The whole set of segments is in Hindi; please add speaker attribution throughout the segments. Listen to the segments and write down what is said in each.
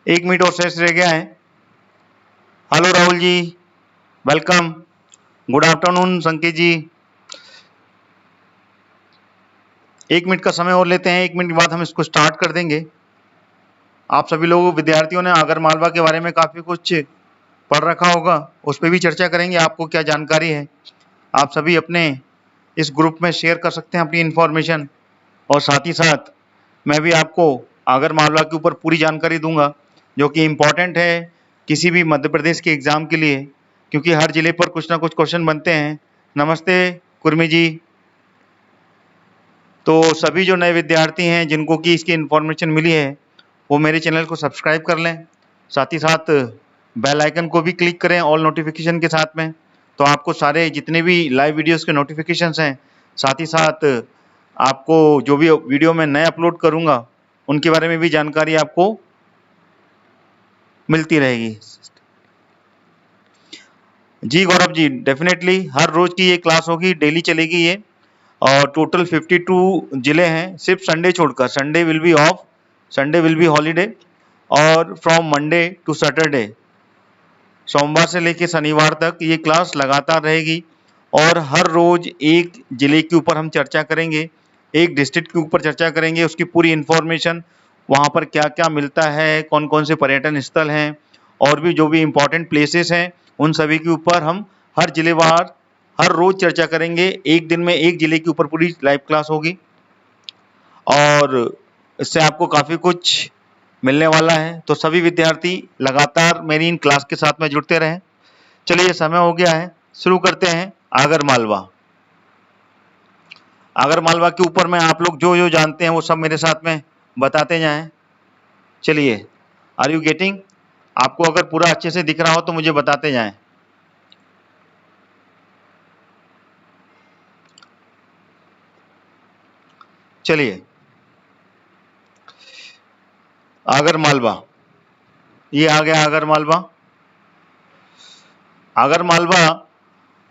Speaker 1: 1 मिनट और शेष रह गया है। Hello Rahul ji, welcome. Good afternoon संकेत जी। 1 मिनट का समय और लेते हैं, 1 मिनट के बाद हम इसको स्टार्ट कर देंगे। आप सभी लोग विद्यार्थियों ने आगर मालवा के बारे में काफी कुछ पढ़ रखा होगा, उस पर भी चर्चा करेंगे। आपको क्या जानकारी है, आप सभी अपने इस ग्रुप में शेयर कर सकते हैं अपनी इंफॉर्मेशन, और साथ ही साथ मैं भी आपको आगर मालवा के ऊपर पूरी जानकारी दूंगा जो कि इम्पोर्टेंट है किसी भी मध्य प्रदेश के एग्जाम के लिए, क्योंकि हर जिले पर कुछ ना कुछ क्वेश्चन बनते हैं। नमस्ते कुर्मी जी। तो सभी जो नए विद्यार्थी हैं जिनको कि इसकी इन्फॉर्मेशन मिली है वो मेरे चैनल को सब्सक्राइब कर लें, साथ ही साथ बेल आइकन को भी क्लिक करें ऑल नोटिफिकेशन के साथ में, तो आपको सारे जितने भी लाइव वीडियोस के नोटिफिकेशंस हैं, साथ ही साथ आपको जो भी वीडियो मैं नए अपलोड करूंगा उनके बारे में भी जानकारी आपको मिलती रहेगी। जी गौरव जी, डेफिनेटली हर रोज की ये क्लास होगी, डेली चलेगी ये, और टोटल 52 जिले हैं, सिर्फ संडे छोड़कर। Sunday will be of, Sunday will be holiday, और फ्रॉम मंडे टू सैटरडे, सोमवार से लेकर शनिवार तक ये क्लास लगातार रहेगी। और हर रोज एक जिले के ऊपर हम चर्चा करेंगे, एक डिस्ट्रिक्ट के ऊपर चर्चा करेंगे, उसकी पूरी इंफॉर्मेशन, वहाँ पर क्या क्या मिलता है, कौन कौन से पर्यटन स्थल हैं, और भी जो भी इम्पोर्टेंट प्लेसेस हैं, उन सभी के ऊपर हम हर जिलेवार हर रोज चर्चा करेंगे। एक दिन में एक जिले के ऊपर पूरी लाइव क्लास होगी, और इससे आपको काफ़ी कुछ मिलने वाला है। तो सभी विद्यार्थी लगातार मेरी इन क्लास के साथ में जुड़ते रहें। चलिए, समय हो गया है, शुरू करते हैं। आगर मालवा, आगर मालवा के ऊपर में आप लोग जो जो जानते हैं वो सब मेरे साथ में बताते जाएं। चलिए, आर यू गेटिंग? आपको अगर पूरा अच्छे से दिख रहा हो तो मुझे बताते जाएं। चलिए, आगर मालवा, ये आ गया आगर मालवा। आगर मालवा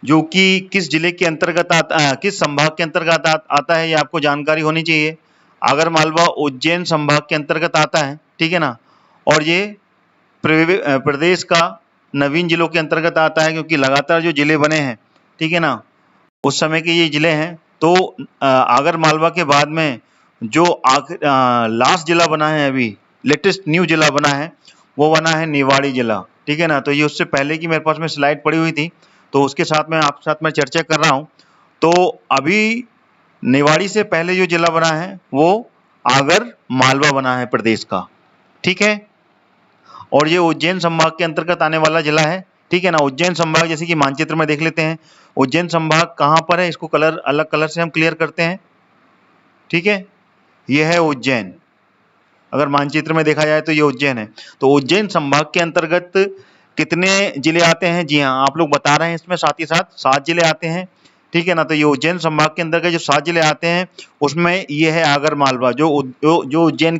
Speaker 1: जो कि किस जिले के अंतर्गत आता, किस संभाग के अंतर्गत आता है, ये आपको जानकारी होनी चाहिए। आगर मालवा उज्जैन संभाग के अंतर्गत आता है, ठीक है ना, और ये प्रदेश का नवीन जिलों के अंतर्गत आता है, क्योंकि लगातार जो जिले बने हैं, ठीक है ना, उस समय के ये जिले हैं। तो आगर मालवा के बाद में जो लास्ट जिला बना है, अभी लेटेस्ट न्यू जिला बना है, वो बना है निवाड़ी जिला, ठीक है ना। तो ये उससे पहले की मेरे पास में स्लाइड पड़ी हुई थी, तो उसके साथ में आपके साथ में चर्चा कर रहा हूँ। तो अभी निवाड़ी से पहले जो जिला बना है वो आगर मालवा बना है प्रदेश का, ठीक है। और ये उज्जैन संभाग के अंतर्गत आने वाला जिला है, ठीक है ना। उज्जैन संभाग, जैसे कि मानचित्र में देख लेते हैं, उज्जैन संभाग कहाँ पर है, इसको कलर अलग कलर से हम क्लियर करते हैं, ठीक है। ये है उज्जैन, अगर मानचित्र में देखा जाए तो ये उज्जैन है। तो उज्जैन संभाग के अंतर्गत कितने जिले आते हैं? जी हाँ, आप लोग बता रहे हैं इसमें, साथ ही साथ 7 जिले आते हैं, ठीक है ना। तो ये उज्जैन संभाग के अंतर्गत जो 7 जिले आते हैं उसमें ये है आगर मालवा, जो उज्जैन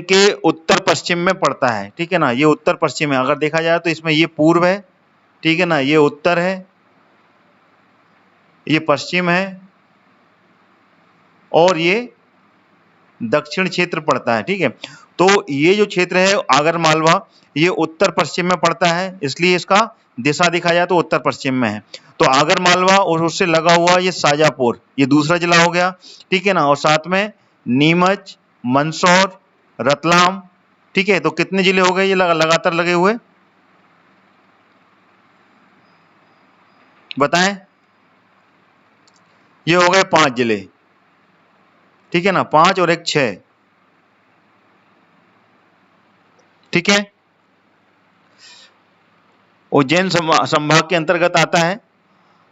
Speaker 1: के उत्तर पश्चिम में पड़ता है, ठीक है ना। ये उत्तर पश्चिम है, अगर देखा जाए तो इसमें ये पूर्व है, ठीक है ना, ये उत्तर है, ये पश्चिम है, और ये दक्षिण क्षेत्र पड़ता है, ठीक है। तो ये जो क्षेत्र है आगर मालवा, ये उत्तर पश्चिम में पड़ता है, इसलिए इसका दिशा देखा जाए तो उत्तर पश्चिम में है। तो आगर मालवा और उससे लगा हुआ ये शाजापुर, ये दूसरा जिला हो गया, ठीक है ना। और साथ में नीमच, मंदसौर, रतलाम, ठीक है। तो कितने जिले हो गए ये लगातार लगे हुए, बताएं? ये हो गए 5 जिले, ठीक है ना, 5 और 1 6, ठीक है। उज्जैन संभाग के अंतर्गत आता है,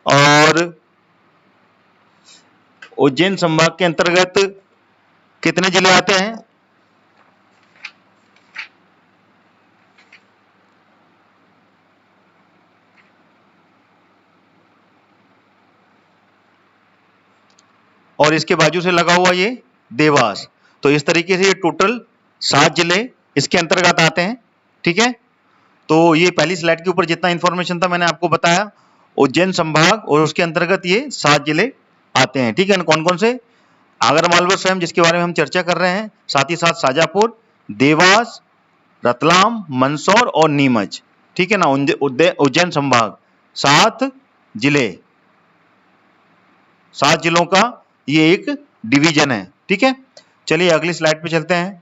Speaker 1: और उज्जैन संभाग के अंतर्गत कितने जिले आते हैं? और इसके बाजू से लगा हुआ ये देवास। तो इस तरीके से ये टोटल 7 जिले इसके अंतर्गत आते हैं, ठीक है। तो ये पहली स्लाइड के ऊपर जितना इंफॉर्मेशन था मैंने आपको बताया। उज्जैन संभाग और उसके अंतर्गत ये 7 जिले आते हैं, ठीक है ना। कौन कौन से? आगर मालवा स्वयं, जिसके बारे में हम चर्चा कर रहे हैं, साथ ही साथ शाजापुर, देवास, रतलाम, मंदसौर और नीमच, ठीक है ना, उज्जैन संभाग, 7 जिले, 7 जिलों का ये एक डिवीजन है, ठीक है। चलिए अगली स्लाइड पे चलते हैं।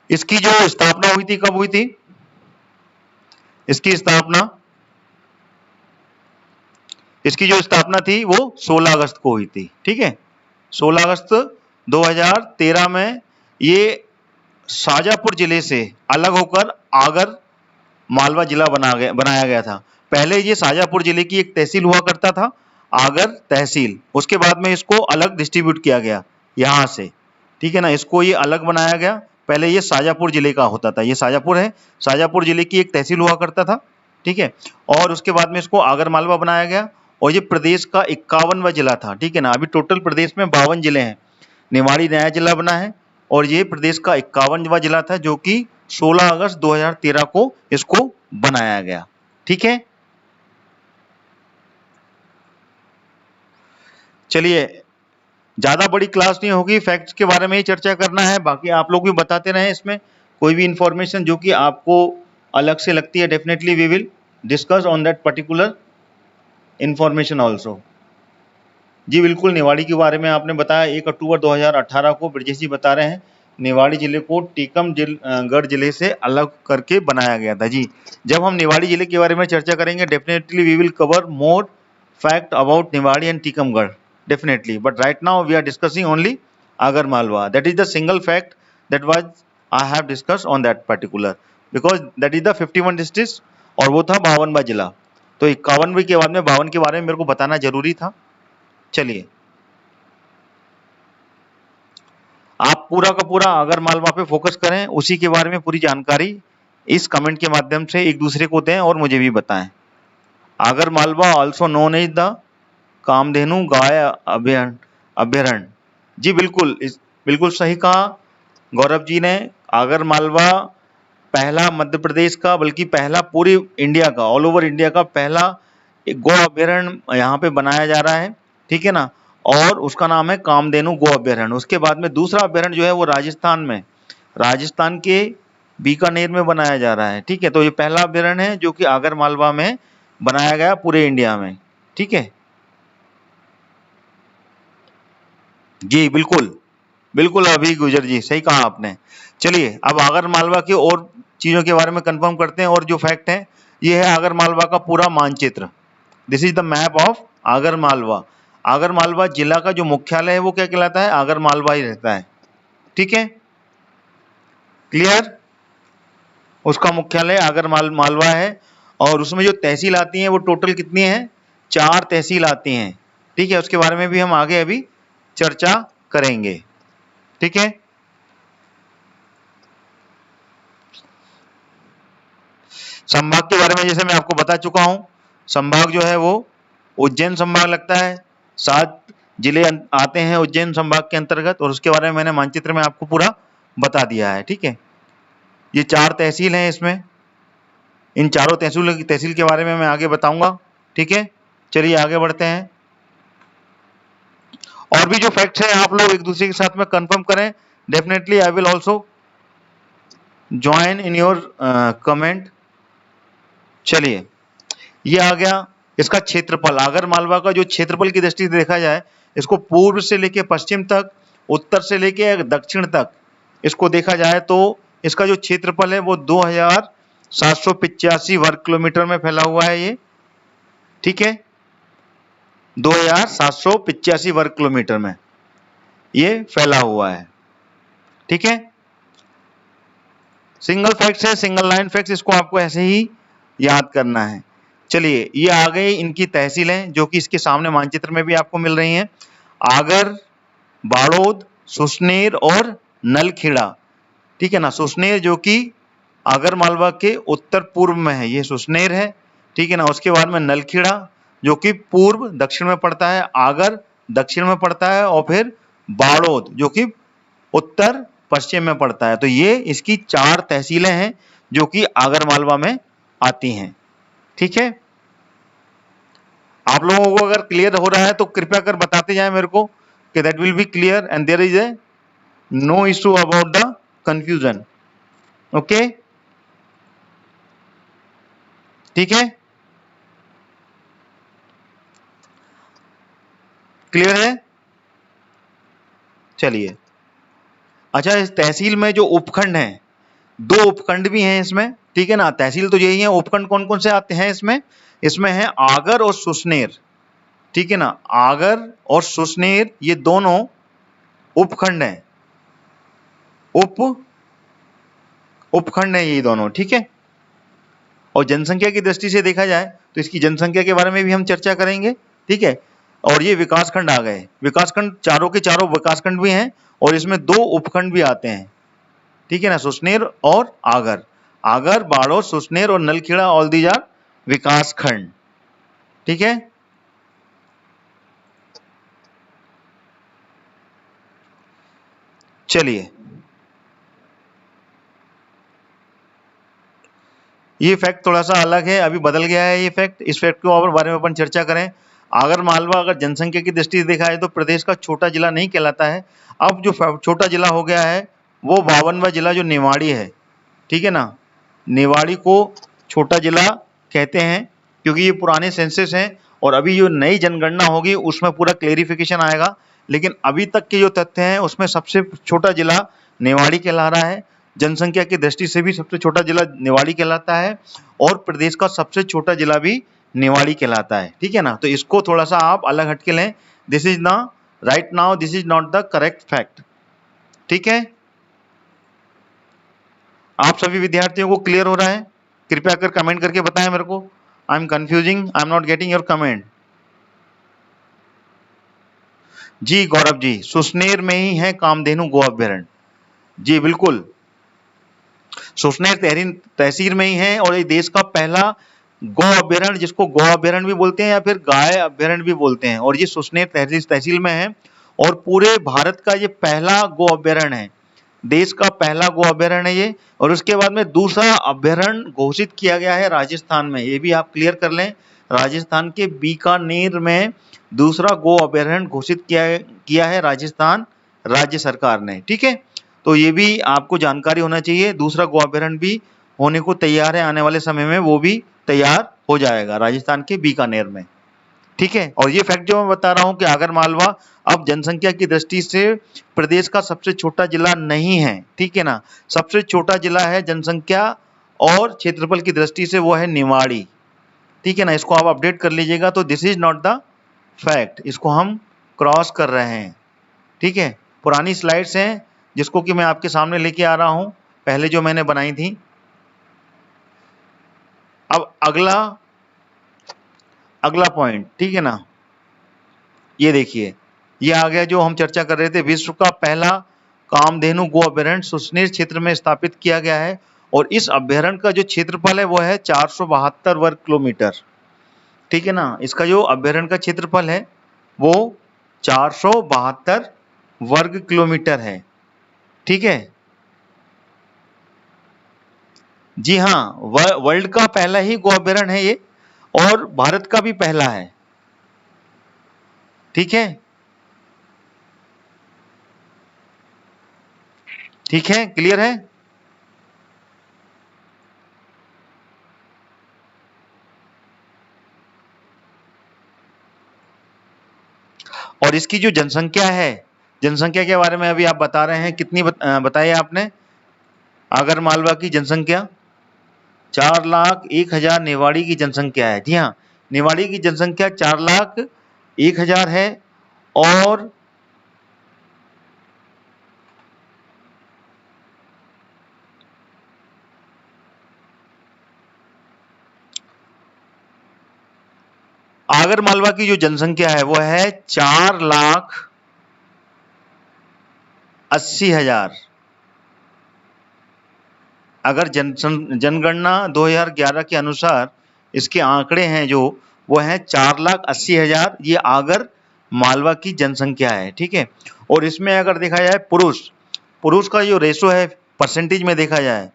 Speaker 1: इसकी जो स्थापना हुई थी, कब हुई थी? इसकी जो स्थापना थी वो 16 अगस्त को हुई थी, ठीक है। 16 अगस्त 2013 में ये शाजापुर जिले से अलग होकर आगर मालवा जिला बनाया गया था। पहले ये शाजापुर जिले की एक तहसील हुआ करता था, आगर तहसील। उसके बाद में इसको अलग डिस्ट्रीब्यूट किया गया यहाँ से, ठीक है ना, इसको ये अलग बनाया गया। पहले ये शाजापुर जिले का होता था, ये शाजापुर है, शाजापुर जिले की एक तहसील हुआ करता था, ठीक है। और उसके बाद में इसको आगर मालवा बनाया गया और ये प्रदेश का 51वां जिला था, ठीक है ना। अभी टोटल प्रदेश में 52 जिले हैं, निवाड़ी नया जिला बना है और ये प्रदेश का 51वां जिला था जो कि 16 अगस्त 2013 को इसको बनाया गया, ठीक है। चलिए ज्यादा बड़ी क्लास नहीं होगी, फैक्ट्स के बारे में ही चर्चा करना है, बाकी आप लोग भी बताते रहें। इसमें कोई भी इंफॉर्मेशन जो कि आपको अलग से लगती है, definitely we will discuss on that particular information also. जी बिल्कुल, निवाड़ी के बारे में आपने बताया, 1 अक्टूबर 2018 को ब्रजेश जी बता रहे हैं निवाड़ी जिले को टीकमगढ़ जिले से अलग करके बनाया गया था। जी, जब हम निवाड़ी जिले के बारे में चर्चा करेंगे, definitely we will cover more fact about Niwari and Tikamgarh, definitely, but right now we are discussing only Agar Malwa. That is the single fact that was I have discussed on that particular, because that is the 51 districts और वो था 52वां जिला। तो 51वें के बाद में 52 के बारे में मेरे को बताना जरूरी था। चलिए आप पूरा का पूरा आगर मालवा पे फोकस करें, उसी के बारे में पूरी जानकारी इस कमेंट के माध्यम से एक दूसरे को दें और मुझे भी बताएं। Agar Malwa also known as the Kamdhenu गाय अभ्यारण्य। जी बिल्कुल सही कहा गौरव जी ने। आगर मालवा पहला मध्य प्रदेश का, बल्कि पहला पूरी इंडिया का, ऑल ओवर इंडिया का पहला एक गो अभ्यारण्य यहाँ पे बनाया जा रहा है, ठीक है ना। और उसका नाम है कामधेनु गो अभ्यारण्य। उसके बाद में दूसरा अभ्यारण्य जो है वो राजस्थान के बीकानेर में बनाया जा रहा है, ठीक है। तो ये पहला अभ्यारण्य है जो कि आगर मालवा में बनाया गया पूरे इंडिया में, ठीक है। जी बिल्कुल अभी गुजर जी, सही कहा आपने। चलिए अब आगर मालवा की और चीजों के बारे में कंफर्म करते हैं। और जो फैक्ट है ये है आगर मालवा का पूरा मानचित्र। This is the map of Agar Malwa. Agar Malwa जिला का जो मुख्यालय है वो क्या कहलाता है? आगर मालवा ही रहता है, ठीक है, क्लियर। उसका मुख्यालय आगर मालवा है और उसमें जो तहसील आती है वो टोटल कितनी है? 4 तहसील आती हैं, ठीक है। उसके बारे में भी हम आगे अभी चर्चा करेंगे, ठीक है। संभाग के बारे में जैसे मैं आपको बता चुका हूं, संभाग जो है वो उज्जैन संभाग लगता है। 7 जिले आते हैं उज्जैन संभाग के अंतर्गत और उसके बारे में मैंने मानचित्र में आपको पूरा बता दिया है, ठीक है। ये 4 तहसील हैं इसमें। इन चारों तहसील के बारे में मैं आगे बताऊंगा, ठीक है। चलिए आगे बढ़ते हैं। और भी जो फैक्ट्स हैं आप लोग एक दूसरे के साथ में कंफर्म करें। Definitely I will also join in your comment. चलिए ये आ गया इसका क्षेत्रफल। आगर मालवा का जो क्षेत्रफल की दृष्टि से देखा जाए, इसको पूर्व से लेके पश्चिम तक, उत्तर से लेके दक्षिण तक इसको देखा जाए तो इसका जो क्षेत्रफल है वो 2785 वर्ग किलोमीटर में फैला हुआ है ये, ठीक है। 2785 वर्ग किलोमीटर में ये फैला हुआ है, ठीक है। सिंगल फैक्ट्स है, सिंगल लाइन फैक्ट्स, इसको आपको ऐसे ही याद करना है। चलिए ये आ गई इनकी तहसीलें जो कि इसके सामने मानचित्र में भी आपको मिल रही हैं। आगर, बाड़ोद, सुसनेर और नलखेड़ा, ठीक है ना। सुसनेर जो कि आगर मालवा के उत्तर पूर्व में है, ये सुसनेर है, ठीक है ना। उसके बाद में नलखेड़ा जो कि पूर्व दक्षिण में पड़ता है, आगर दक्षिण में पड़ता है और फिर बाड़ोद जो कि उत्तर पश्चिम में पड़ता है। तो ये इसकी 4 तहसीलें हैं जो कि आगर मालवा में आती हैं, ठीक है। आप लोगों को अगर क्लियर हो रहा है तो कृपया कर बताते जाएं मेरे को कि that will be clear and there is a no issue about the confusion. Okay, ठीक है, क्लियर है। चलिए, अच्छा, इस तहसील में जो उपखंड हैं, 2 उपखंड भी हैं इसमें, ठीक है ना। तहसील तो यही है, उपखंड कौन कौन से आते हैं इसमें? इसमें है आगर और सुसनेर, ठीक है ना। आगर और सुसनेर ये दोनों उपखंड हैं, उपखंड है ये दोनों, ठीक है। और जनसंख्या की दृष्टि से देखा जाए तो इसकी जनसंख्या के बारे में भी हम चर्चा करेंगे, ठीक है। और ये विकासखंड आ गए, विकासखंड चारों के चारों विकासखंड भी हैं और इसमें 2 उपखंड भी आते हैं, ठीक है ना, सुसनेर और आगर। आगर, बाड़ोर, सुसनेर और नलखेड़ा, ऑल दीज आर विकासखंड, ठीक है। चलिए, ये फैक्ट थोड़ा सा अलग है, अभी बदल गया है ये फैक्ट। इस फैक्ट के बारे में अपन चर्चा करें। आगर मालवा अगर जनसंख्या की दृष्टि से देखा है तो प्रदेश का छोटा जिला नहीं कहलाता है। अब जो छोटा जिला हो गया है वो 52वां जिला जो निवाड़ी है, ठीक है ना। निवाड़ी को छोटा जिला कहते हैं क्योंकि ये पुराने सेंसस हैं और अभी जो नई जनगणना होगी उसमें पूरा क्लेरिफिकेशन आएगा। लेकिन अभी तक के जो तथ्य हैं उसमें सबसे छोटा जिला निवाड़ी कहला रहा है। जनसंख्या की दृष्टि से भी सबसे छोटा जिला निवाड़ी कहलाता है और प्रदेश का सबसे छोटा जिला भी निवाड़ी कहलाता है, ठीक है ना। तो इसको थोड़ा सा आप अलग हटके लें। दिस इज ना right now this is not the correct fact, ठीक है। आप सभी विद्यार्थियों को क्लियर हो रहा है? कृपया कर कमेंट करके बताएं मेरे को। I am confusing, I am not getting your comment. जी गौरव जी, सुसनेर में ही है कामधेनु गो अभ्यारण्य। जी बिल्कुल, सुसनेर तहसील में ही है और ये देश का पहला गौ अभ्यारण्य, जिसको गौ अभ्यारण्य भी बोलते हैं या फिर गाय अभ्यारण्य भी बोलते हैं, और ये सुसनेर तहसील में है। और पूरे भारत का ये पहला गो अभ्यारण्य है, देश का पहला गो अभ्यारण्य है ये। और उसके बाद में दूसरा अभ्यारण्य घोषित किया गया है राजस्थान में, ये भी आप क्लियर कर लें। राजस्थान के बीकानेर में दूसरा गो अभ्यारण्य घोषित किया है राजस्थान राज्य सरकार ने, ठीक है। तो ये भी आपको जानकारी होना चाहिए। दूसरा गो अभ्यारण्य भी होने को तैयार है, आने वाले समय में वो भी तैयार हो जाएगा राजस्थान के बीकानेर में, ठीक है। और ये फैक्ट जो मैं बता रहा हूँ कि आगर मालवा अब जनसंख्या की दृष्टि से प्रदेश का सबसे छोटा जिला नहीं है, ठीक है ना। सबसे छोटा जिला है जनसंख्या और क्षेत्रफल की दृष्टि से, वो है निवाड़ी, ठीक है ना। इसको आप अपडेट कर लीजिएगा। तो this is not the fact, इसको हम क्रॉस कर रहे हैं, ठीक है। पुरानी स्लाइड्स हैं जिसको कि मैं आपके सामने लेके आ रहा हूं, पहले जो मैंने बनाई थी। अब अगला पॉइंट, ठीक है ना, ये देखिए, ये आ गया जो हम चर्चा कर रहे थे। विश्व का पहला कामधेनु गो अभ्यारण्य सुसनेर क्षेत्र में स्थापित किया गया है और इस अभ्यारण्य का जो क्षेत्रफल है वो है 472 वर्ग किलोमीटर, ठीक है ना। इसका जो अभ्यारण्य का क्षेत्रफल है वो 472 वर्ग किलोमीटर है, ठीक है। जी हाँ, वर्ल्ड का पहला ही गो अभ्यारण्य है ये और भारत का भी पहला है, ठीक है, ठीक है, क्लियर है। और इसकी जो जनसंख्या है, जनसंख्या के बारे में अभी आप बता रहे हैं, कितनी बताई आपने? आगर मालवा की जनसंख्या 4,01,000 निवाड़ी की जनसंख्या है। जी हाँ, निवाड़ी की जनसंख्या 4,01,000 है। और आगर मालवा की जो जनसंख्या है वो है 4,80,000। अगर जनगणना 2011 के अनुसार इसके आंकड़े हैं जो, वो है 4,80,000, ये आगर मालवा की जनसंख्या है, ठीक है। और इसमें अगर देखा जाए पुरुष का जो रेशो है, परसेंटेज में देखा जाए,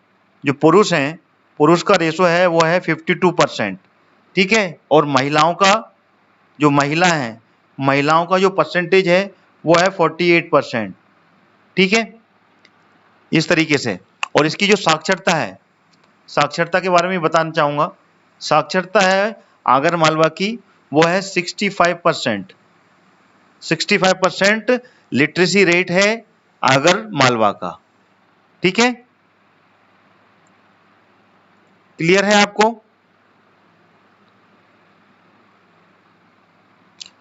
Speaker 1: जो पुरुष हैं, पुरुष का रेशो है वो है 52%, ठीक है। और महिलाओं का जो महिला हैं, महिलाओं का जो परसेंटेज है वो है 48%। ठीक है, इस तरीके से। और इसकी जो साक्षरता है, साक्षरता के बारे में बताना चाहूंगा। साक्षरता है आगर मालवा की, वो है 65%। 65% लिटरेसी रेट है आगर मालवा का। ठीक है, क्लियर है आपको?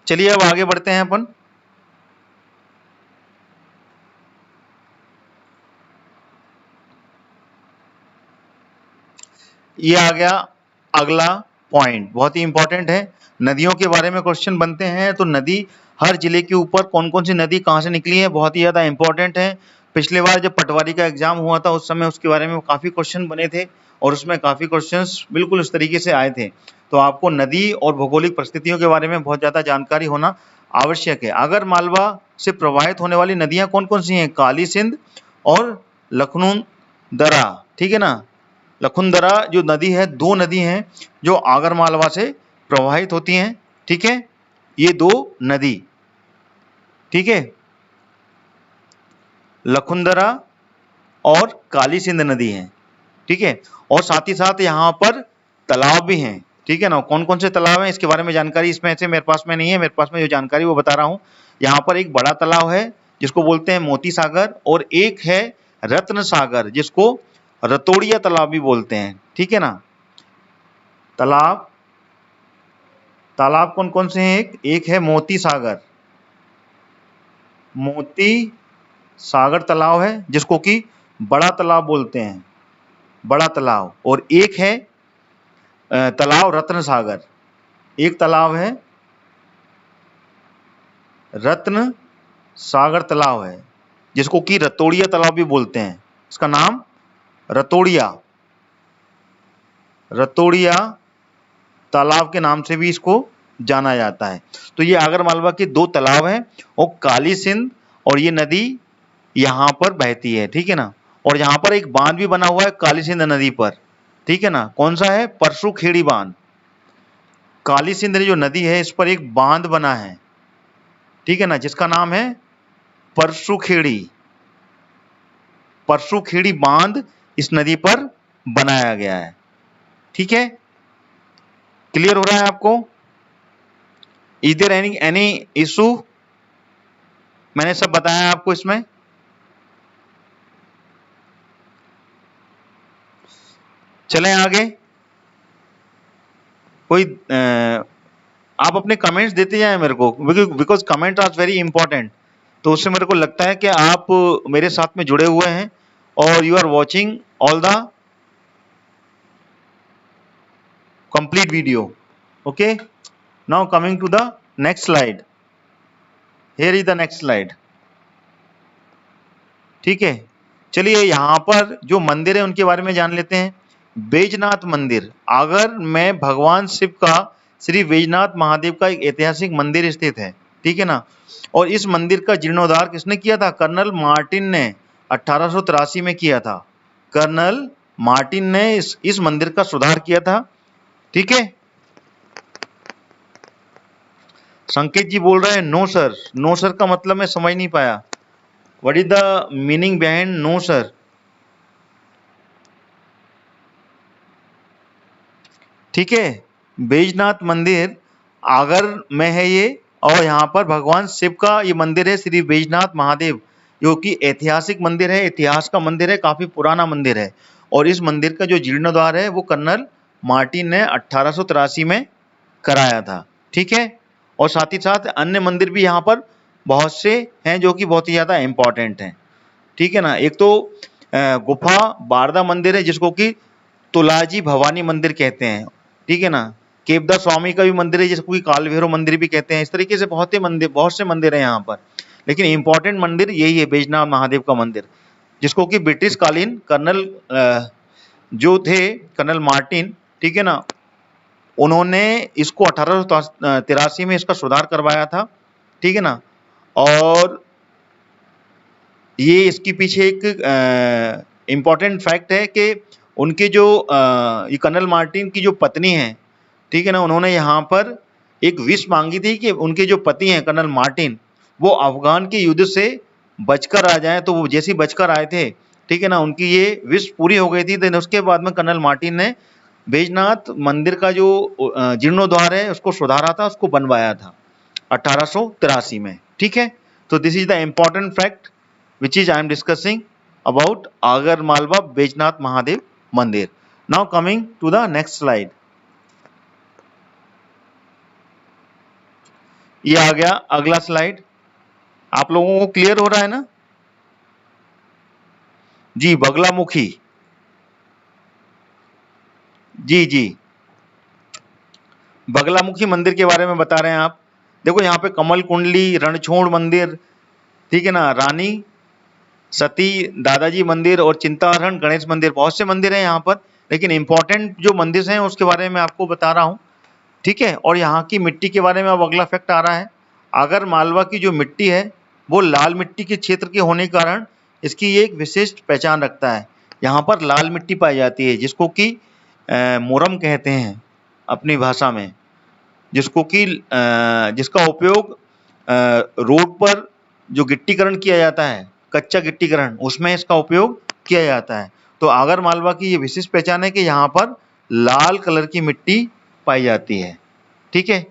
Speaker 1: चलिए अब आगे बढ़ते हैं अपन। ये आ गया अगला पॉइंट, बहुत ही इंपॉर्टेंट है। नदियों के बारे में क्वेश्चन बनते हैं तो नदी, हर जिले के ऊपर कौन कौन सी नदी कहाँ से निकली है, बहुत ही ज्यादा इंपॉर्टेंट है। पिछले बार जब पटवारी का एग्जाम हुआ था उस समय उसके बारे में काफी क्वेश्चन बने थे और उसमें काफी क्वेश्चंस बिल्कुल इस तरीके से आए थे। तो आपको नदी और भौगोलिक परिस्थितियों के बारे में बहुत ज्यादा जानकारी होना आवश्यक है। आगर मालवा से प्रवाहित होने वाली नदियां कौन कौन सी हैं? काली सिंध और लखनऊ-दरा। ठीक है ना, लखनऊ-दरा जो नदी है, दो नदी हैं जो आगर मालवा से प्रवाहित होती हैं। ठीक है, ये दो नदी, ठीक है, लखनऊ-दरा और काली सिंध नदी है। ठीक है, और साथ ही साथ यहाँ पर तालाब भी हैं। ठीक है ना, कौन कौन से तालाब हैं इसके बारे में जानकारी इसमें से मेरे पास में नहीं है, मेरे पास में जो जानकारी वो बता रहा हूँ। यहाँ पर एक बड़ा तालाब है जिसको बोलते हैं मोती सागर, और एक है रत्न सागर जिसको रतोड़िया तालाब भी बोलते हैं। ठीक है ना, तालाब तालाब कौन कौन से हैं? एक है मोती सागर, मोती सागर तालाब है जिसको कि बड़ा तालाब बोलते हैं, बड़ा तालाब। और एक है तालाब रत्न सागर, एक तालाब है रत्न सागर तालाब है जिसको कि रतोड़िया तालाब भी बोलते हैं। इसका नाम रतोड़िया तालाब के नाम से भी इसको जाना जाता है। तो ये आगर मालवा के दो तालाब हैं और काली सिंध और ये नदी यहाँ पर बहती है। ठीक है ना, और यहाँ पर एक बांध भी बना हुआ है काली सिंध नदी पर। ठीक है ना, कौन सा है? परसुखेड़ी बांध। काली सिंध जो नदी है इस पर एक बांध बना है, ठीक है ना, जिसका नाम है परसुखेड़ी बांध इस नदी पर बनाया गया है। ठीक है, क्लियर हो रहा है आपको? Is there any issue? मैंने सब बताया आपको इसमें। चलें आगे। कोई आप अपने कमेंट्स देते जाएं मेरे को, because comment are very important. तो उससे मेरे को लगता है कि आप मेरे साथ में जुड़े हुए हैं और you are watching all the complete video. Okay, now coming to the next slide. Here is the next slide. ठीक है, चलिए यहाँ पर जो मंदिर है उनके बारे में जान लेते हैं। बैजनाथ मंदिर, आगर में भगवान शिव का श्री बैजनाथ महादेव का एक ऐतिहासिक मंदिर स्थित है। ठीक है ना, और इस मंदिर का जीर्णोद्धार किसने किया था? कर्नल मार्टिन ने 1883 में किया था। कर्नल मार्टिन ने इस मंदिर का सुधार किया था। ठीक है, संकेत जी बोल रहे हैं नो सर। नो सर का मतलब मैं समझ नहीं पाया। What is the meaning behind no sir? ठीक है, बैजनाथ मंदिर आगर में है ये, और यहाँ पर भगवान शिव का ये मंदिर है श्री बैजनाथ महादेव, जो कि ऐतिहासिक मंदिर है, इतिहास का मंदिर है, काफी पुराना मंदिर है। और इस मंदिर का जो जीर्णोद्धार है वो कर्नल मार्टिन ने 1883 में कराया था। ठीक है, और साथ ही साथ अन्य मंदिर भी यहाँ पर बहुत से हैं जो कि बहुत ही ज्यादा इंपॉर्टेंट हैं। ठीक है ना, एक तो गुफा बारदा मंदिर है जिसको कि तुलाजी भवानी मंदिर कहते हैं। ठीक है ना, केवदा स्वामी का भी मंदिर है जिसको कि काल भैरव मंदिर भी कहते हैं। इस तरीके से बहुत से मंदिर हैं यहाँ पर, लेकिन इंपॉर्टेंट मंदिर यही है बैजनाथ महादेव का मंदिर, जिसको कि ब्रिटिश कालीन कर्नल जो थे कर्नल मार्टिन, ठीक है ना, उन्होंने इसको 1883 में इसका सुधार करवाया था। ठीक है ना, और ये इसके पीछे एक इम्पॉर्टेंट फैक्ट है कि उनके जो ये कर्नल मार्टिन की जो पत्नी है, ठीक है ना, उन्होंने यहाँ पर एक विश मांगी थी कि उनके जो पति हैं कर्नल मार्टिन, वो अफगान के युद्ध से बचकर आ जाएं। तो वो जैसे ही बचकर आए थे, ठीक है ना, उनकी ये विश पूरी हो गई थी। देन उसके बाद में कर्नल मार्टिन ने बैजनाथ मंदिर का जो जीर्णोद्वार है उसको सुधारा था, उसको बनवाया था 1883 में। ठीक है, तो this is the important fact which is I am discussing about Agar Malwa Baijnath Mahadev Mandir. Now coming to the next slide. ये आ गया अगला स्लाइड। आप लोगों को क्लियर हो रहा है ना? जी, बगलामुखी, जी बगलामुखी मंदिर के बारे में बता रहे हैं आप। देखो यहाँ पे कमल कुंडली, रणछोड़ मंदिर, ठीक है ना, रानी सती दादाजी मंदिर और चिंताहरण गणेश मंदिर, बहुत से मंदिर हैं यहाँ पर, लेकिन इंपॉर्टेंट जो मंदिर हैं उसके बारे में आपको बता रहा हूँ। ठीक है, और यहाँ की मिट्टी के बारे में अब अगला फैक्ट आ रहा है। आगर मालवा की जो मिट्टी है वो लाल मिट्टी के क्षेत्र के होने के कारण इसकी एक विशिष्ट पहचान रखता है। यहाँ पर लाल मिट्टी पाई जाती है जिसको कि मोरम कहते हैं अपनी भाषा में, जिसको कि जिसका उपयोग रोड पर जो गिट्टीकरण किया जाता है, कच्चा गिट्टीकरण, उसमें इसका उपयोग किया जाता है। तो आगर मालवा की ये विशिष्ट पहचान है कि यहाँ पर लाल कलर की मिट्टी पाई जाती है। ठीक है,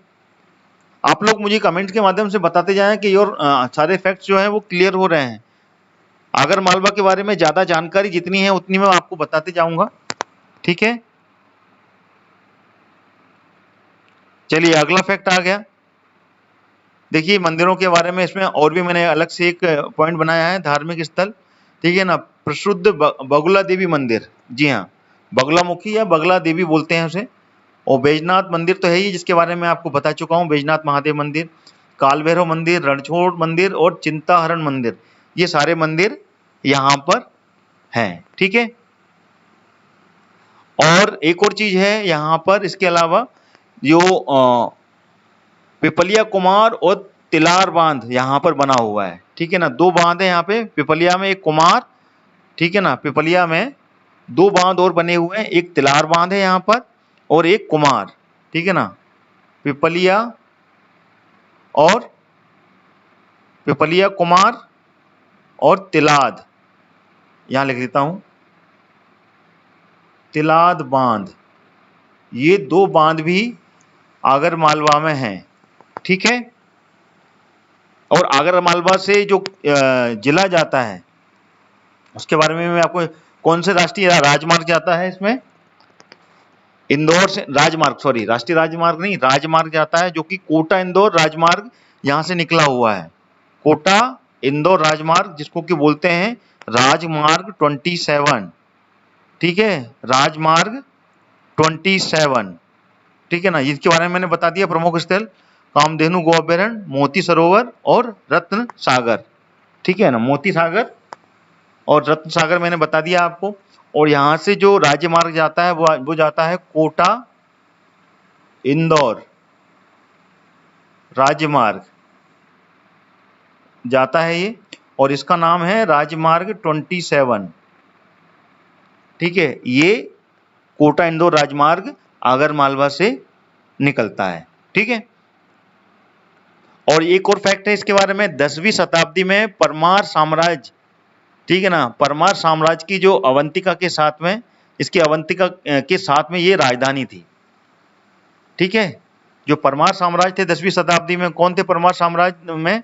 Speaker 1: आप लोग मुझे कमेंट के माध्यम से बताते जाएं कि और सारे फैक्ट्स जो हैं वो क्लियर हो रहे हैं। आगर मालवा के बारे में ज़्यादा जानकारी जितनी है उतनी मैं आपको बताते जाऊंगा। ठीक है, चलिए अगला फैक्ट आ गया। देखिए मंदिरों के बारे में इसमें और भी मैंने अलग से एक पॉइंट बनाया है, धार्मिक स्थल, ठीक है ना, प्रसिद्ध बगुला देवी मंदिर, जी हाँ, बगलामुखी या बगला देवी बोलते हैं उसे। और बैजनाथ मंदिर तो है ही, जिसके बारे में आपको बता चुका हूँ, बैजनाथ महादेव मंदिर, काल भैरव मंदिर, रणछोड़ मंदिर और चिंताहरण मंदिर, ये सारे मंदिर यहाँ पर हैं। ठीक है, और एक और चीज है यहाँ पर, इसके अलावा जो पिपलिया कुमार और तिलार बांध यहाँ पर बना हुआ है। ठीक है ना, दो बांध है यहाँ पे, पिपलिया में एक कुमार, ठीक है ना, पिपलिया में दो बांध और बने हुए हैं, एक तिलार बांध है यहाँ पर और एक कुमार। ठीक है ना, पिपलिया और पिपलिया कुमार और तिलाद, यहाँ लिख देता हूँ, तिलाद बांध, ये दो बांध भी आगर मालवा में हैं। ठीक है, और आगर मालवा से जो जिला जाता है उसके बारे में मैं आपको, कौन से राष्ट्रीय राजमार्ग जाता है इसमें, इंदौर से राजमार्ग, सॉरी राष्ट्रीय राजमार्ग नहीं, राजमार्ग जाता है जो कि कोटा इंदौर राजमार्ग यहाँ से निकला हुआ है। कोटा इंदौर राजमार्ग, जिसको कि बोलते हैं राजमार्ग 27। ठीक है, राजमार्ग 27, ठीक है ना, इसके बारे में मैंने बता दिया। प्रमुख स्थल कामधेनु गो अभ्यारण्य, मोती सरोवर और रत्न सागर। ठीक है ना, मोती सागर और रत्न सागर मैंने बता दिया आपको। और यहाँ से जो राज्य मार्ग जाता है वो जाता है कोटा इंदौर राजमार्ग जाता है ये, और इसका नाम है राजमार्ग 27। ठीक है, ये कोटा इंदौर राजमार्ग आगर मालवा से निकलता है। ठीक है, और एक और फैक्ट है इसके बारे में, 10वीं शताब्दी में परमार साम्राज्य, ठीक है ना, परमार साम्राज्य की जो अवंतिका के साथ में, इसकी अवंतिका के साथ में ये राजधानी थी। ठीक है, जो परमार साम्राज्य थे 10वीं शताब्दी में, कौन थे परमार साम्राज्य में,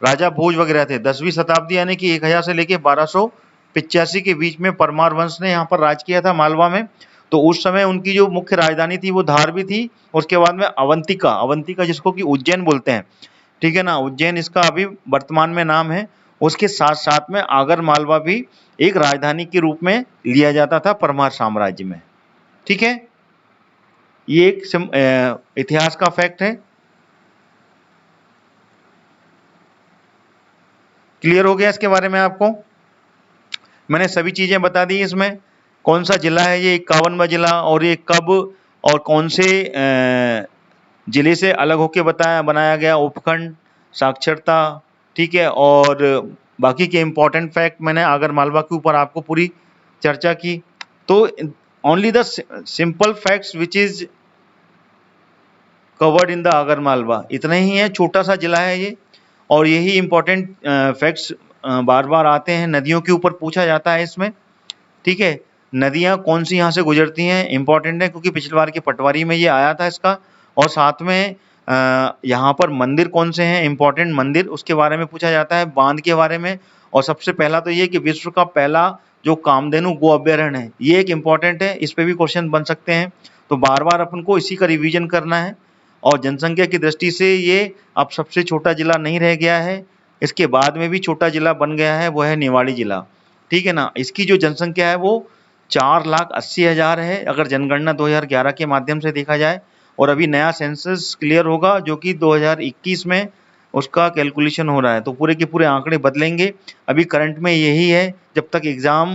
Speaker 1: राजा भोज वगैरह थे। 10वीं शताब्दी यानी कि 1000 से लेके 1285 के बीच में परमार वंश ने यहाँ पर राज किया था मालवा में। तो उस समय उनकी जो मुख्य राजधानी थी वो धार भी थी। उसके बाद में अवंतिका, अवंतिका जिसको कि उज्जैन बोलते हैं, ठीक है ना, उज्जैन इसका अभी वर्तमान में नाम है। उसके साथ साथ में आगर मालवा भी एक राजधानी के रूप में लिया जाता था परमार साम्राज्य में। ठीक है, ये एक इतिहास का फैक्ट है। क्लियर हो गया इसके बारे में आपको? मैंने सभी चीजें बता दी। इसमें कौन सा जिला है ये 51वां जिला, और ये कब और कौन से जिले से अलग होकर बनाया गया, उपखंड, साक्षरता, ठीक है, और बाकी के इम्पोर्टेंट फैक्ट मैंने आगर मालवा के ऊपर आपको पूरी चर्चा की। तो only the simple facts which is covered in the Agar Malwa. इतना ही है, छोटा सा जिला है ये। और यही इंपॉर्टेंट फैक्ट्स बार बार आते हैं, नदियों के ऊपर पूछा जाता है इसमें। ठीक है, नदियां कौन सी यहाँ से गुजरती हैं इंपॉर्टेंट है, क्योंकि पिछली बार की पटवारी में ये आया था इसका। और साथ में यहाँ पर मंदिर कौन से हैं इंपॉर्टेंट मंदिर, उसके बारे में पूछा जाता है, बांध के बारे में। और सबसे पहला तो ये कि विश्व का पहला जो कामधेनु गो अभ्यारण्य है, ये एक इम्पॉर्टेंट है, इस पे भी क्वेश्चन बन सकते हैं। तो बार बार अपन को इसी का रिवीजन करना है। और जनसंख्या की दृष्टि से ये अब सबसे छोटा जिला नहीं रह गया है, इसके बाद में भी छोटा जिला बन गया है, वो है निवाड़ी जिला। ठीक है ना। इसकी जो जनसंख्या है वो 4,80,000 है, अगर जनगणना 2011 के माध्यम से देखा जाए। और अभी नया सेंसस क्लियर होगा जो कि 2021 में उसका कैलकुलेशन हो रहा है, तो पूरे के पूरे आंकड़े बदलेंगे। अभी करंट में यही है, जब तक एग्जाम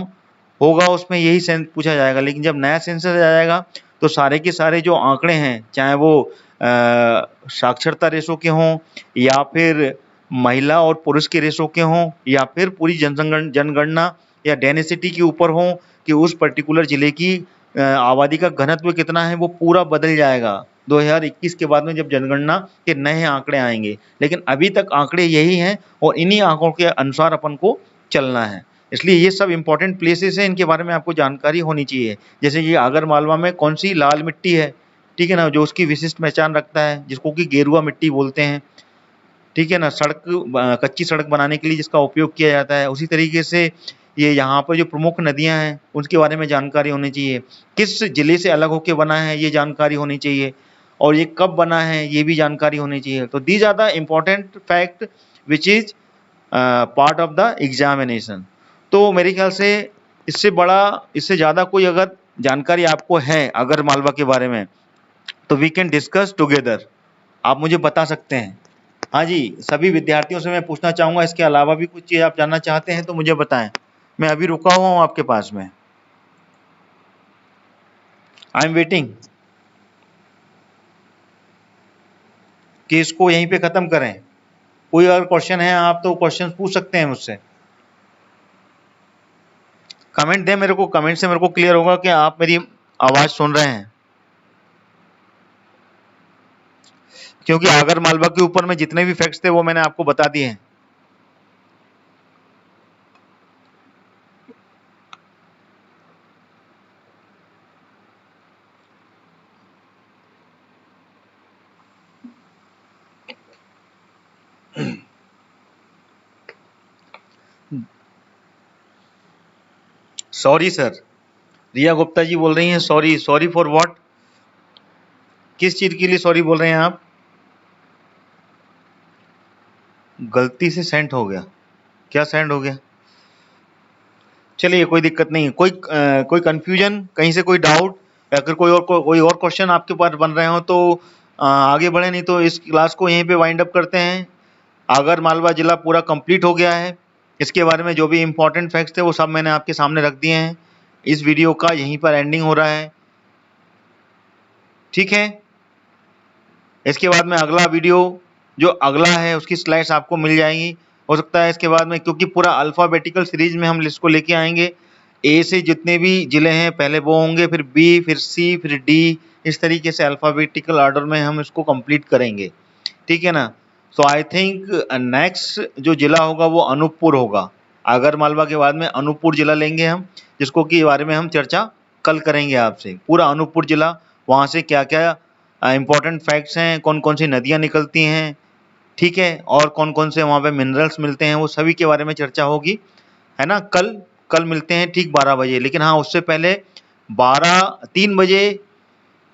Speaker 1: होगा उसमें यही सेंस पूछा जाएगा, लेकिन जब नया सेंसस आ जाएगा तो सारे के सारे जो आंकड़े हैं, चाहे वो साक्षरता रेशो के हों, या फिर महिला और पुरुष के रेशो के हों, या फिर पूरी जनगणना या डेंसिटी के ऊपर हों कि उस पर्टिकुलर जिले की आबादी का घनत्व कितना है, वो पूरा बदल जाएगा 2021 के बाद में, जब जनगणना के नए आंकड़े आएंगे। लेकिन अभी तक आंकड़े यही हैं और इन्हीं आंकड़ों के अनुसार अपन को चलना है। इसलिए ये सब इंपॉर्टेंट प्लेसेस हैं, इनके बारे में आपको जानकारी होनी चाहिए। जैसे कि आगर मालवा में कौन सी लाल मिट्टी है, ठीक है ना, जो उसकी विशिष्ट पहचान रखता है, जिसको कि गेरुआ मिट्टी बोलते हैं। ठीक है ना, कच्ची सड़क बनाने के लिए जिसका उपयोग किया जाता है। उसी तरीके से ये यहाँ पर जो प्रमुख नदियाँ हैं उसके बारे में जानकारी होनी चाहिए। किस जिले से अलग होके बना है ये जानकारी होनी चाहिए, और ये कब बना है ये भी जानकारी होनी चाहिए। तो these are the important fact which is part of the examination. तो मेरे ख्याल से इससे ज़्यादा कोई अगर जानकारी आपको है अगर मालवा के बारे में, तो वी कैन डिस्कस टुगेदर, आप मुझे बता सकते हैं। हाँ जी, सभी विद्यार्थियों से मैं पूछना चाहूँगा, इसके अलावा भी कुछ चीज़ आप जानना चाहते हैं तो मुझे बताएं। मैं अभी रुका हुआ हूँ आपके पास में, आई एम वेटिंग कि इसको यहीं पे ख़त्म करें। कोई अगर क्वेश्चन है आप तो क्वेश्चन पूछ सकते हैं मुझसे। कमेंट दें मेरे को, कमेंट से मेरे को क्लियर होगा कि आप मेरी आवाज़ सुन रहे हैं। क्योंकि आगर मालवा के ऊपर में जितने भी फैक्ट्स थे वो मैंने आपको बता दिए हैं। सॉरी सर, रिया गुप्ता जी बोल रही हैं सॉरी। Sorry for what? किस चीज़ के लिए सॉरी बोल रहे हैं आप? गलती से सेंड हो गया? क्या सेंड हो गया? चलिए कोई दिक्कत नहीं है। कोई कंफ्यूजन, कहीं से कोई डाउट, या फिर कोई और क्वेश्चन आपके पास बन रहे हो तो आगे बढ़े, नहीं तो इस क्लास को यहीं पे वाइंड अप करते हैं। आगर मालवा जिला पूरा कंप्लीट हो गया है। इसके बारे में जो भी इंपॉर्टेंट फैक्ट्स थे वो सब मैंने आपके सामने रख दिए हैं। इस वीडियो का यहीं पर एंडिंग हो रहा है। ठीक है, इसके बाद में अगला वीडियो जो अगला है उसकी स्लाइड्स आपको मिल जाएंगी। हो सकता है इसके बाद में, क्योंकि पूरा अल्फ़ाबेटिकल सीरीज में हम लिस्ट को लेके आएंगे। ए से जितने भी जिले हैं पहले वो होंगे, फिर बी, फिर सी, फिर डी, इस तरीके से अल्फ़ाबेटिकल ऑर्डर में हम इसको कंप्लीट करेंगे। ठीक है ना। सो आई थिंक नेक्स्ट जो जिला होगा वो अनूपपुर होगा। आगर मालवा के बाद में अनूपपुर जिला लेंगे हम, जिसको कि बारे में हम चर्चा कल करेंगे आपसे। पूरा अनूपपुर जिला, वहाँ से क्या क्या इंपॉर्टेंट फैक्ट्स हैं, कौन कौन सी नदियाँ निकलती हैं, ठीक है, और कौन कौन से वहाँ पे मिनरल्स मिलते हैं, वो सभी के बारे में चर्चा होगी, है ना। कल मिलते हैं ठीक 12 बजे। लेकिन हाँ, उससे पहले 3 बजे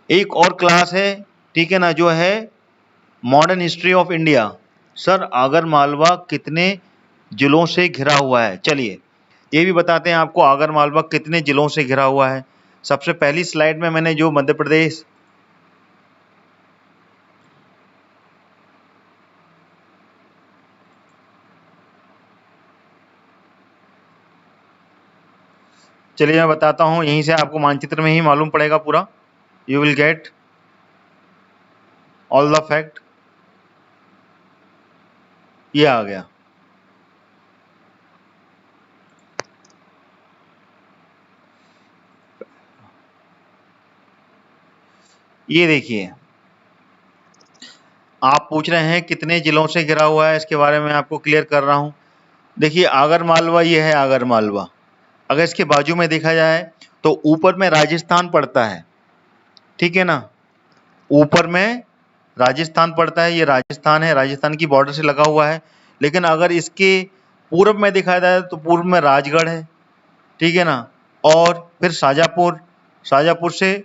Speaker 1: एक और क्लास है, ठीक है ना, जो है modern history of India. Sir Agar Malwa कितने जिलों से घिरा हुआ है? चलिए ये भी बताते हैं आपको, आगर मालवा कितने जिलों से घिरा हुआ है। सबसे पहली स्लाइड में मैंने जो मध्य प्रदेश, चलिए मैं बताता हूँ, यहीं से आपको मानचित्र में ही मालूम पड़ेगा पूरा। You will get all the fact. ये आ गया, ये देखिए आप पूछ रहे हैं कितने जिलों से घिरा हुआ है, इसके बारे में आपको क्लियर कर रहा हूँ। देखिए आगर मालवा, ये है आगर मालवा। अगर इसके बाजू में देखा जाए तो ऊपर में राजस्थान पड़ता है, ठीक है ना, ऊपर में राजस्थान पड़ता है, ये राजस्थान है, राजस्थान की बॉर्डर से लगा हुआ है। लेकिन अगर इसके पूर्व में देखा जाए तो पूर्व में राजगढ़ है, ठीक है ना, और फिर शाजापुर, शाजापुर से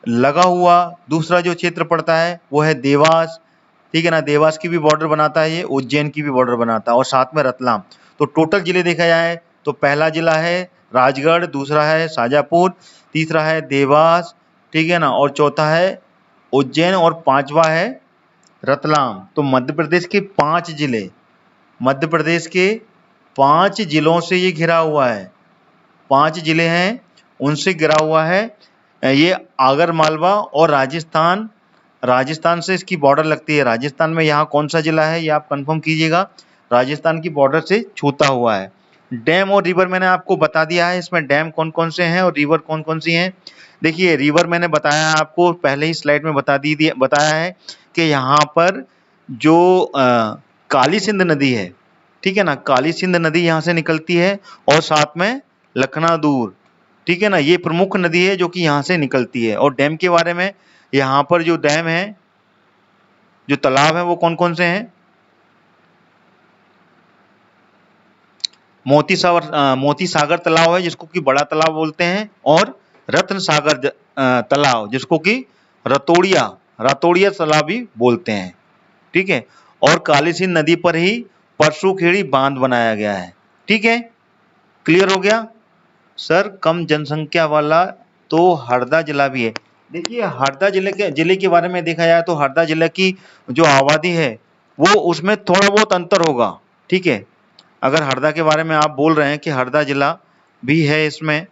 Speaker 1: लगा हुआ दूसरा जो क्षेत्र पड़ता है वो है देवास, ठीक है ना, देवास की भी बॉर्डर बनाता है ये, उज्जैन की भी बॉर्डर बनाता है, और साथ में रतलाम। तो टोटल जिले देखा जाए तो पहला जिला है राजगढ़, दूसरा है शाजापुर, तीसरा है देवास, ठीक है ना, और चौथा है उज्जैन, और पांचवा है रतलाम। तो मध्य प्रदेश के 5 जिले, मध्य प्रदेश के 5 जिलों से ये घिरा हुआ है, 5 जिले हैं उनसे घिरा हुआ है ये आगर मालवा। और राजस्थान, राजस्थान से इसकी बॉर्डर लगती है। राजस्थान में यहाँ कौन सा जिला है ये आप कंफर्म कीजिएगा, राजस्थान की बॉर्डर से छूता हुआ है। डैम और रिवर मैंने आपको बता दिया है, इसमें डैम कौन कौन से हैं और रिवर कौन कौन सी हैं। देखिए रिवर मैंने बताया आपको पहले ही स्लाइड में बताया है कि यहाँ पर जो काली सिंध नदी है, ठीक है ना, काली सिंध नदी यहाँ से निकलती है, और साथ में लखनादूर, ठीक है ना, ये प्रमुख नदी है जो कि यहाँ से निकलती है। और डैम के बारे में, यहाँ पर जो डैम है, जो तालाब है वो कौन कौन से हैं, मोती सागर तालाब है जिसको कि बड़ा तालाब बोलते हैं, और रत्न सागर तालाब जिसको कि रतोड़िया तालाब भी बोलते हैं, ठीक है। और काली सिंध नदी पर ही परसूखेड़ी बांध बनाया गया है, ठीक है, क्लियर हो गया। सर कम जनसंख्या वाला तो हरदा जिला भी है। देखिए हरदा जिले के बारे में देखा जाए तो हरदा जिले की जो आबादी है वो उसमें थोड़ा बहुत अंतर होगा, ठीक है। अगर हरदा के बारे में आप बोल रहे हैं कि हरदा जिला भी है इसमें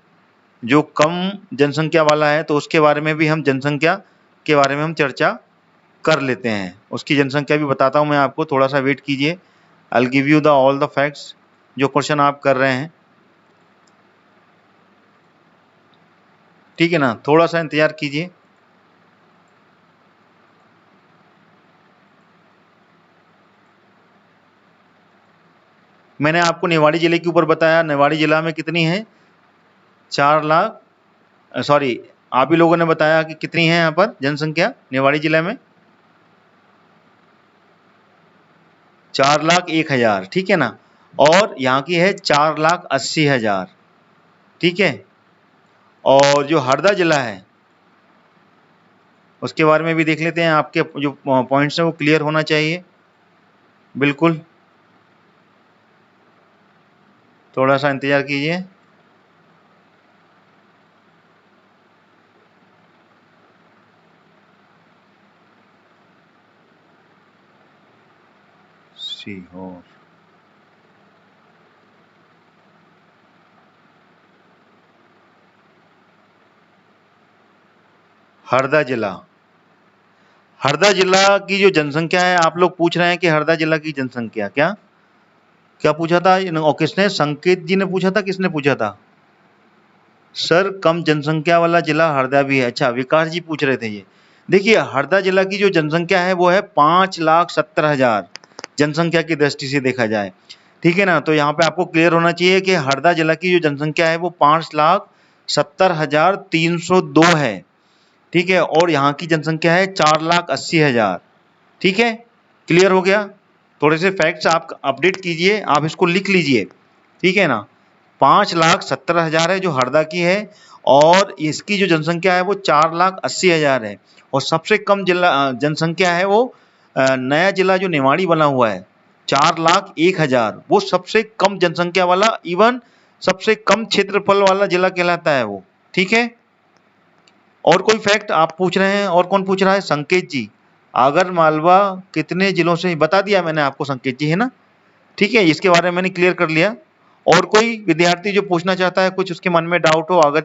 Speaker 1: जो कम जनसंख्या वाला है, तो उसके बारे में भी हम जनसंख्या के बारे में हम चर्चा कर लेते हैं। उसकी जनसंख्या भी बताता हूं मैं आपको, थोड़ा सा वेट कीजिए। I will give you the all the facts जो क्वेश्चन आप कर रहे हैं, ठीक है ना, थोड़ा सा इंतजार कीजिए। मैंने आपको निवाड़ी जिले के ऊपर बताया, निवाड़ी जिला में कितनी है, 4 लाख, सॉरी आप ही लोगों ने बताया कि कितनी है यहाँ पर जनसंख्या निवाड़ी जिले में, 4,01,000, ठीक है ना, और यहाँ की है 4,80,000, ठीक है। और जो हरदा जिला है उसके बारे में भी देख लेते हैं, आपके जो पॉइंट्स हैं वो क्लियर होना चाहिए बिल्कुल, थोड़ा सा इंतजार कीजिए। सीहोर, हरदा जिला, हरदा जिला की जो जनसंख्या है, आप लोग पूछ रहे हैं कि हरदा जिला की जनसंख्या क्या क्या पूछा था, और किसने, संकेत जी ने पूछा था, किसने पूछा था सर कम जनसंख्या वाला जिला हरदा भी है। अच्छा विकास जी पूछ रहे थे ये। देखिए हरदा जिला की जो जनसंख्या है वो है 5,70,000 जनसंख्या की दृष्टि से देखा जाए, ठीक है ना। तो यहाँ पे आपको क्लियर होना चाहिए कि हरदा जिला की जो जनसंख्या है वो 5,70,302 है, ठीक है, और यहाँ की जनसंख्या है 4,80,000, ठीक है, क्लियर हो गया। थोड़े से फैक्ट्स आप अपडेट कीजिए, आप इसको लिख लीजिए, ठीक है ना। 5,70,000 है जो हरदा की है, और इसकी जो जनसंख्या है वो 4,80,000 है। और सबसे कम जिला जनसंख्या है वो नया जिला जो निवाड़ी बना हुआ है, 4,01,000, वो सबसे कम जनसंख्या वाला, इवन सबसे कम क्षेत्रफल वाला जिला कहलाता है वो, ठीक है। और कोई फैक्ट आप पूछ रहे हैं, और कौन पूछ रहा है, संकेत जी, आगर मालवा कितने जिलों से, बता दिया मैंने आपको संकेत जी, है ना, ठीक है, इसके बारे में मैंने क्लियर कर लिया। और कोई विद्यार्थी जो पूछना चाहता है, कुछ उसके मन में डाउट हो आगर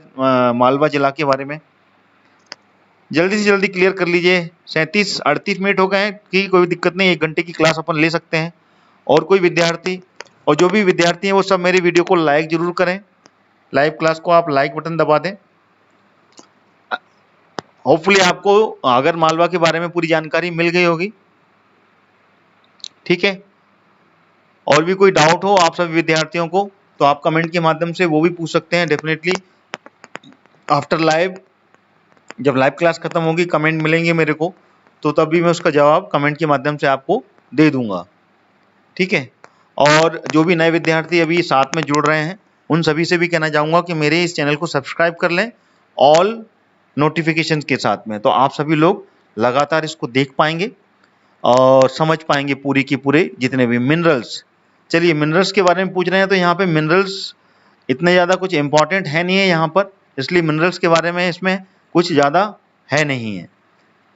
Speaker 1: मालवा जिला के बारे में, जल्दी से जल्दी क्लियर कर लीजिए। 37-38 मिनट हो गए हैं कि कोई दिक्कत नहीं, 1 घंटे की क्लास अपन ले सकते हैं। और कोई विद्यार्थी, और जो भी विद्यार्थी हैं वो सब मेरी वीडियो को लाइक जरूर करें, लाइव क्लास को आप लाइक बटन दबा दें। होपफुली आपको आगर मालवा के बारे में पूरी जानकारी मिल गई होगी। ठीक है। और भी कोई डाउट हो आप सभी विद्यार्थियों को तो आप कमेंट के माध्यम से वो भी पूछ सकते हैं। डेफिनेटली आफ्टर लाइव, जब लाइव क्लास खत्म होगी, कमेंट मिलेंगे मेरे को, तो तब भी मैं उसका जवाब कमेंट के माध्यम से आपको दे दूंगा। ठीक है। और जो भी नए विद्यार्थी अभी साथ में जुड़ रहे हैं उन सभी से भी कहना चाहूँगा कि मेरे इस चैनल को सब्सक्राइब कर लें ऑल नोटिफिकेशन के साथ में, तो आप सभी लोग लगातार इसको देख पाएंगे और समझ पाएंगे पूरी की पूरे जितने भी मिनरल्स। चलिए, मिनरल्स के बारे में पूछ रहे हैं तो यहाँ पे मिनरल्स इतने ज़्यादा कुछ इंपॉर्टेंट है नहीं है यहाँ पर, इसलिए मिनरल्स के बारे में इसमें कुछ ज़्यादा है नहीं है।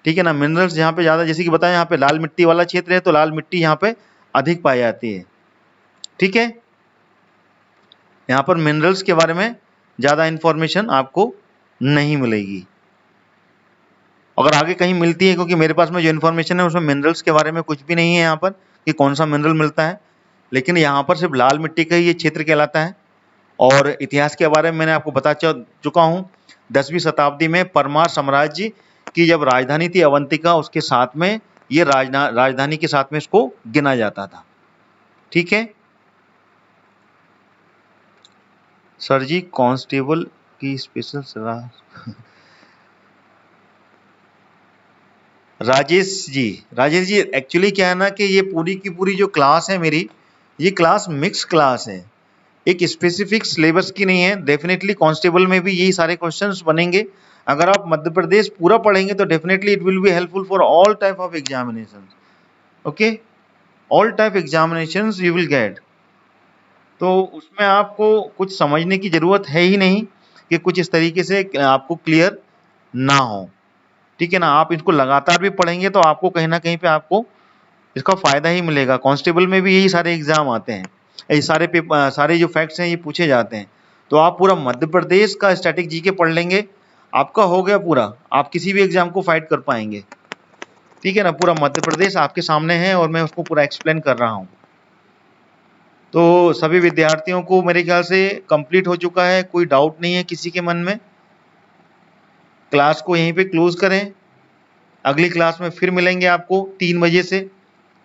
Speaker 1: ठीक है ना। मिनरल्स यहाँ पे ज़्यादा, जैसे कि बताया, यहाँ पे लाल मिट्टी वाला क्षेत्र है तो लाल मिट्टी यहाँ पे अधिक पाई जाती है। ठीक है। यहाँ पर मिनरल्स के बारे में ज़्यादा इंफॉर्मेशन आपको नहीं मिलेगी। अगर आगे कहीं मिलती है, क्योंकि मेरे पास में जो इन्फॉर्मेशन है उसमें मिनरल्स के बारे में कुछ भी नहीं है यहाँ पर कि कौन सा मिनरल मिलता है, लेकिन यहाँ पर सिर्फ लाल मिट्टी का ही ये क्षेत्र कहलाता है। और इतिहास के बारे में मैंने आपको बता चुका हूँ। 10वीं शताब्दी में परमार साम्राज्य की जब राजधानी थी अवंतिका, उसके साथ में ये राजधानी के साथ में इसको गिना जाता था। ठीक है। सर जी, कांस्टेबल की स्पेशल राजेश जी एक्चुअली क्या है ना कि ये पूरी की पूरी जो क्लास है मेरी, ये क्लास मिक्स क्लास है, एक स्पेसिफिक सिलेबस की नहीं है। डेफिनेटली कांस्टेबल में भी यही सारे क्वेश्चंस बनेंगे। अगर आप मध्य प्रदेश पूरा पढ़ेंगे तो definitely it will be helpful for all type of examination. Okay, all type examinations you will get. तो उसमें आपको कुछ समझने की जरूरत है ही नहीं कि कुछ इस तरीके से आपको क्लियर ना हो। ठीक है ना। आप इसको लगातार भी पढ़ेंगे तो आपको कहीं ना कहीं पे आपको इसका फायदा ही मिलेगा। कांस्टेबल में भी यही सारे एग्जाम आते हैं, ये सारे जो फैक्ट्स हैं ये पूछे जाते हैं। तो आप पूरा मध्य प्रदेश का स्टैटिक जीके पढ़ लेंगे, आपका हो गया पूरा, आप किसी भी एग्जाम को फाइट कर पाएंगे। ठीक है ना। पूरा मध्य प्रदेश आपके सामने है और मैं उसको पूरा एक्सप्लेन कर रहा हूँ। तो सभी विद्यार्थियों को मेरे ख्याल से कंप्लीट हो चुका है, कोई डाउट नहीं है किसी के मन में। क्लास को यहीं पे क्लोज करें। अगली क्लास में फिर मिलेंगे आपको 3 बजे से,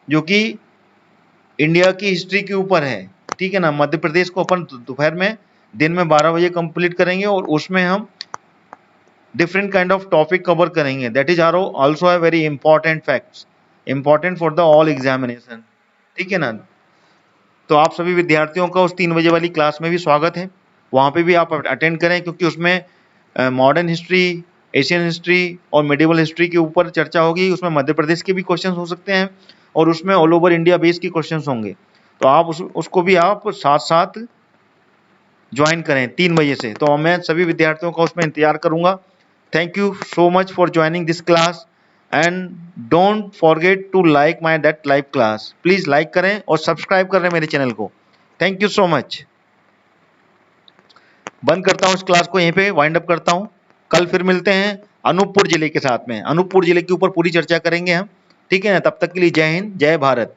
Speaker 1: जो कि इंडिया की हिस्ट्री के ऊपर है। ठीक है ना। मध्य प्रदेश को अपन दोपहर में, दिन में 12 बजे कंप्लीट करेंगे और उसमें हम different kind of topic cover करेंगे। That is also a very important facts, important for the all examination. ठीक है ना। तो आप सभी विद्यार्थियों का उस 3 बजे वाली क्लास में भी स्वागत है, वहाँ पे भी आप अटेंड करें, क्योंकि उसमें मॉडर्न हिस्ट्री, एशियन हिस्ट्री और मेडिवल हिस्ट्री के ऊपर चर्चा होगी। उसमें मध्य प्रदेश के भी क्वेश्चंस हो सकते हैं और उसमें ऑल ओवर इंडिया बेस के क्वेश्चंस होंगे। तो आप उसको भी आप साथ साथ ज्वाइन करें 3 बजे से। तो मैं सभी विद्यार्थियों का उसमें इंतजार करूंगा। Thank you so much for joining this class and don't forget to like my that live class. Please like करें और सब्सक्राइब करें मेरे चैनल को। Thank you so much. बंद करता हूँ इस क्लास को, यहीं पे वाइंड अप करता हूँ। कल फिर मिलते हैं अनूपपुर जिले के साथ में। अनूपपुर जिले के ऊपर पूरी चर्चा करेंगे हम। ठीक है ना। तब तक के लिए जय हिंद, जय भारत।